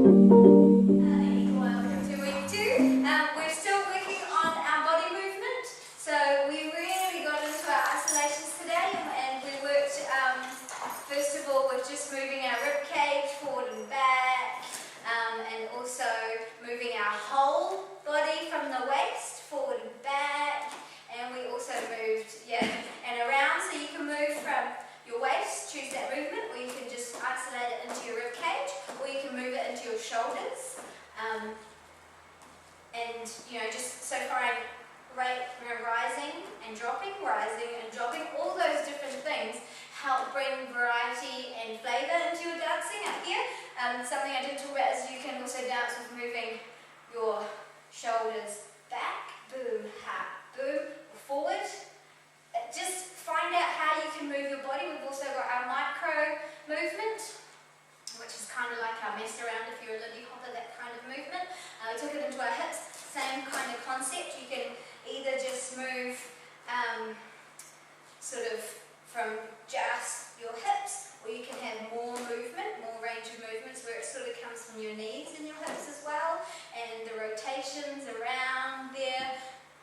Welcome to week 2. We're still working on our body movement. So we really got into our isolations today, and we worked first of all with just moving our rib cage forward and back, and also moving our whole body from the waist forward and back, and we also moved and around, so you can move from your waist, choose that movement, or you can just isolate it into your rib cage, or you can move it into your shoulders. And just so far rising and dropping, all those different things help bring variety and flavour into your dancing up here. Something I didn't talk about is you can also dance with moving your shoulders back, boom, ha, boom, forward. Just find out how you can move your body. We've also got our micro movement, which is kind of like our mess around if you're a lindy-hopper, that kind of movement. We took it into our hips, same kind of concept. You can either just move sort of from just your hips, or you can have more movement, more range of movements where it sort of comes from your knees and your hips as well, and the rotations around there,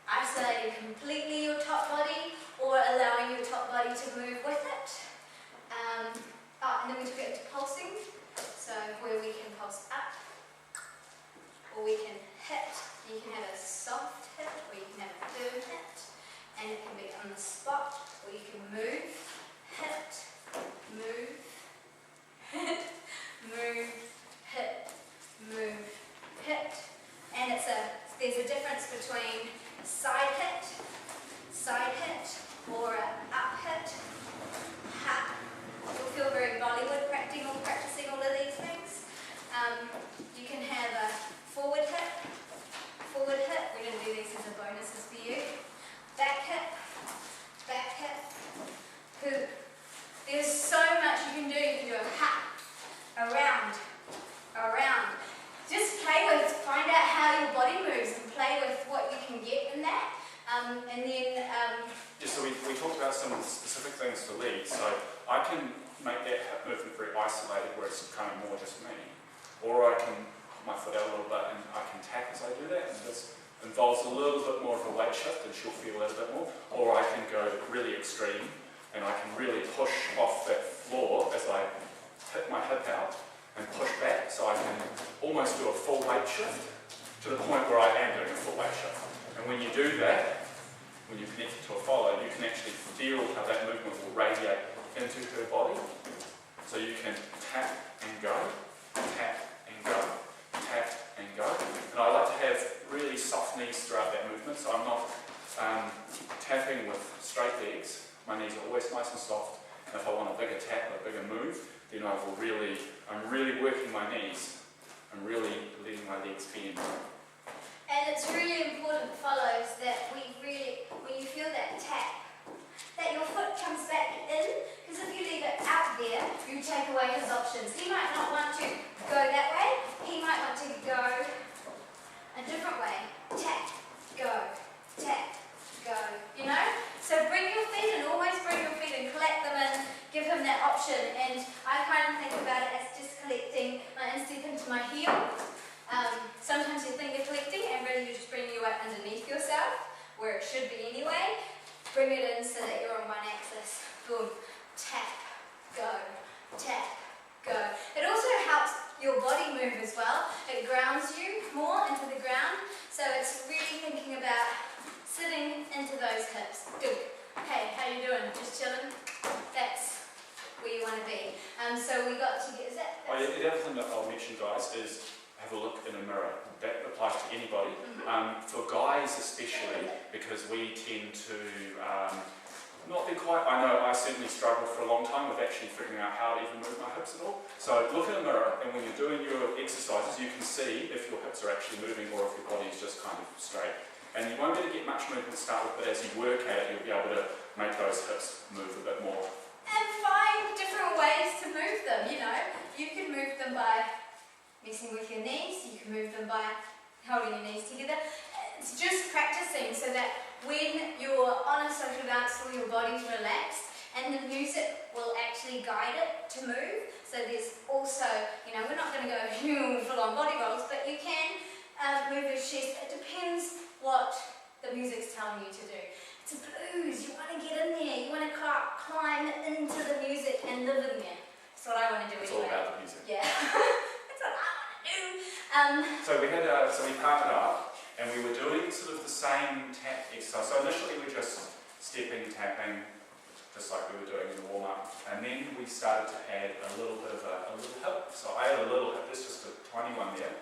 isolating completely your top body or allowing your top body to move with it. And then we took it into pulsing, so where we can pulse up or we can hit. You can have a soft hit or you can have a firm hit, and it can be on the spot, or you can move, hit, move, hit, move, hit, move, hit. And there's a difference between side hit, or up hit, ha. You'll feel very Bollywood practicing all of these things. You can have a forward hit. We didn't do these as a bonuses for you. Back hit, hoop. There's so much you can do. You can do a ha, around. Just play with, find out how your body moves and play with what you can get in that. And then... so we talked about some specific things for lead. So I can make that hip movement very isolated where it's kind of more just me. Or I can put my foot out a little bit and I can tap as I do that. And this involves a little bit more of a weight shift and she'll feel a little bit more. Or I can go really extreme and I can really push off that floor as I hit my hip out and push back, so I can almost do a full weight shift to the point where I am doing a full weight shift. And when you do that, when you connect it to a follow, you can actually feel how that movement will radiate into her body. So you can tap and go, tap and go, tap and go. And I like to have really soft knees throughout that movement, so I'm not tapping with straight legs. My knees are always nice and soft. And if I want a bigger tap, a bigger move, then I'm really working my knees. I'm really letting my legs bend. And it's really important, follows, that when you feel that tap, that your foot comes back in, because if you leave it out there, you take away his options. He might not want to go that way, he might want to go a different way. Tap, go, So bring your feet in, always bring your feet in, collect them and give him that option. And I kind of think about it as just collecting my instep into my heel. Sometimes you think you're collecting and really you're just bringing your weight underneath yourself, where it should be anyway. Bring it in so that you're on one axis. Boom, tap, go, tap, go. It also helps your body move as well. It grounds you more into the ground. So it's really thinking about sitting into those hips. Good. Hey, how you doing? Just chilling? That's where you want to be. So we got to get, The other thing that I'll mention, guys, is have a look in a mirror. That applies to anybody. For guys especially, because we tend to not be quite, I know I certainly struggled for a long time with actually figuring out how to even move my hips at all. So look in a mirror, and when you're doing your exercises, you can see if your hips are actually moving or if your body is just kind of straight. And you won't be able to get much movement to start with, but as you work at it, you'll be able to make those hips move a bit more. And find different ways to move them, You can move them by messing with your knees, you can move them by holding your knees together. It's just practicing so that when you're on a social dance floor, your body's relaxed and the music will actually guide it to move. So there's also, we're not going to go full full-on body rolls, but you can move your chest. It depends what the music's telling you to do. It's a blues, you want to get in there, you want to climb into the music and live in there. That's what I want to do It's anyway. all about the music. Yeah, that's what I want to do. So we partnered up, and we were doing sort of the same tap exercise. So initially we were just stepping, tapping, just like we were doing in the warm-up. And then we started to add a little bit of a little hip. So I added a little hip, there's just a tiny one there.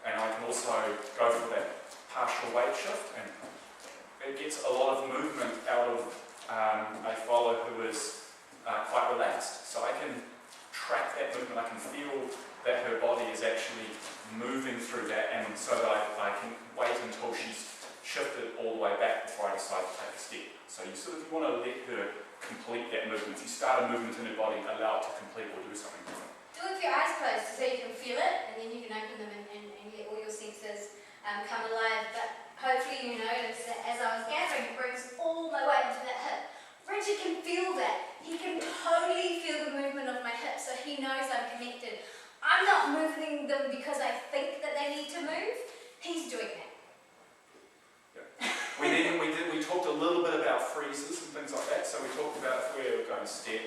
And I can also go for that partial weight shift, and it gets a lot of movement out of a follower who is quite relaxed. So I can track that movement, I can feel that her body is actually moving through that, and so that I can wait until she's shifted all the way back before I decide to take a step. So you want to let her complete that movement. If you start a movement in her body, allow it to complete or do something different. Do it with your eyes closed so you can feel it, and then you can open them and let all your senses come alive. But hopefully you notice that as I was gathering, it brings all my weight into that hip. Richard can feel that. He can totally feel the movement of my hips, so he knows I'm connected. I'm not moving them because I think that they need to move. He's doing that. Yeah. We talked a little bit about freezes and things like that. So we talked about if we were going to step,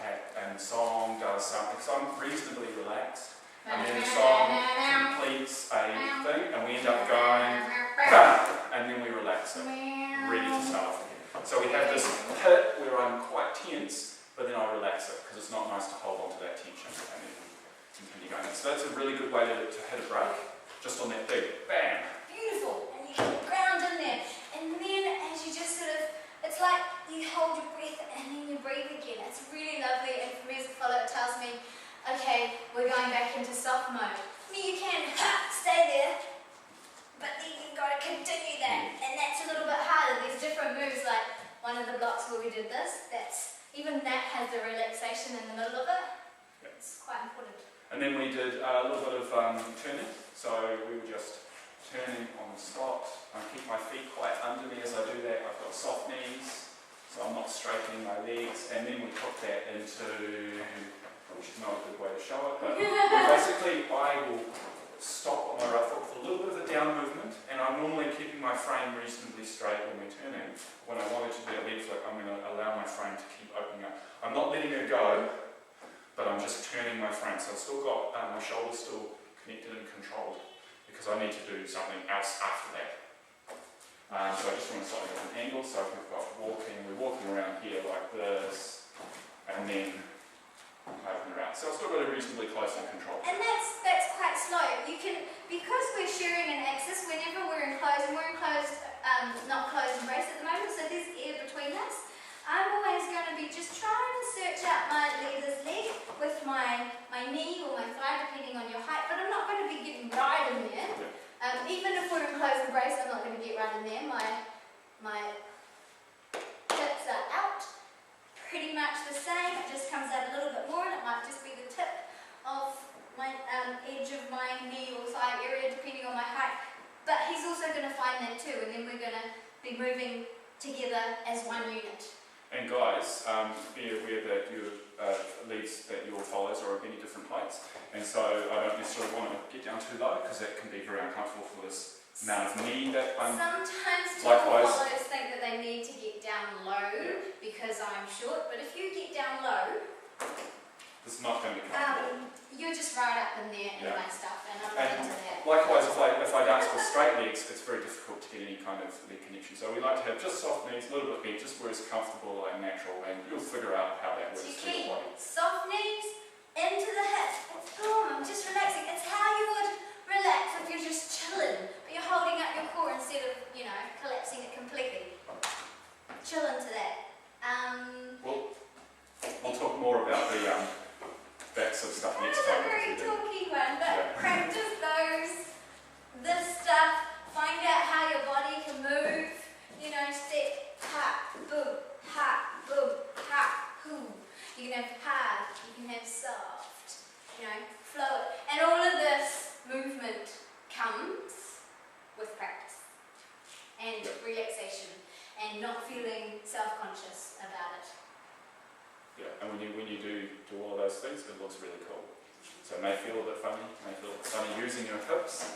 tap, and the song does something. So I'm reasonably relaxed. And then the song completes a thing, and we end up going, and then we relax it, ready to start off again. So we have this hit where I'm quite tense, but then I relax it, because it's not nice to hold on to that tension. And then continue going. So that's a really good way to hit a break, just on that big bam. Beautiful, and you can ground in there. And then as you just sort of, it's like you hold your breath and then you breathe again. It's really lovely, and for me as a follower it tells me, okay, we're going back into soft mode. I mean, you can stay there, but then you've got to continue that, and that's a little bit harder. There's different moves, like one of the blocks where we did this, even that has the relaxation in the middle of it. Yep. It's quite important. And then we did a little bit of turning, so we were just turning on the spot. I keep my feet quite under me as I do that. I've got soft knees, so I'm not straightening my legs. And then we put that into, which is not a good way to show it, but basically I will stop on my right foot with a little bit of a down movement, and I'm normally keeping my frame reasonably straight when we're turning. When I wanted to do a leg flip, I'm going to allow my frame to keep opening up. I'm not letting her go, but I'm just turning my frame. So I've still got my shoulders still connected and controlled, because I need to do something else after that. So I just want to slightly different angle. So if we've got we're walking around here like this, and then open around. So I've still got it reasonably close and controlled. And that's quite slow. You can, because we're sharing an axis, whenever we're enclosed, and we're enclosed, not closed embrace at the moment, so there's air between us. I'm always going to be just trying to search out my leather's leg with my knee or my thigh, depending on your height, but I'm not going to be getting right in there. Yeah. Even if we're in closed embrace, I'm not going to get right in there. My hips are out, pretty much the same. It just comes out a little bit more, and it might just be the tip of my edge of my knee or thigh area, depending on my height. But he's also going to find that too, and then we're going to be moving together as one unit. And guys, be aware that your leads that your followers are of many different heights, and so I don't necessarily want to get down too low, because that can be very uncomfortable for this amount of knee that I'm. Sometimes likewise, followers think that they need to get down low because I'm short, but if you get down low, this is not going to be comfortable. you're just right up in there in my stuff, and I'm not into that. Likewise, if I dance with straight legs, it's very difficult to get any kind of leg connection. So we like to have just soft knees, a little bit bent, just where it's comfortable and natural, and you'll figure out how that works for your body. Soft knees, into the hips. Boom, I'm just relaxing. It's how you would relax if you're just chilling, but you're holding up your core instead of, collapsing it completely. Chill into that. We'll talk more about that sort of stuff next time. That's a very talky one, but practice this stuff, find out how your body can move, step, ha, boom, ha, hoo. You can have hard, you can have soft, flow. And all of this movement comes with practice and relaxation and not feeling self-conscious about it. Yeah, and when you do all of those things, it looks really cool. So it may feel a bit funny, may feel a bit kind of using your hips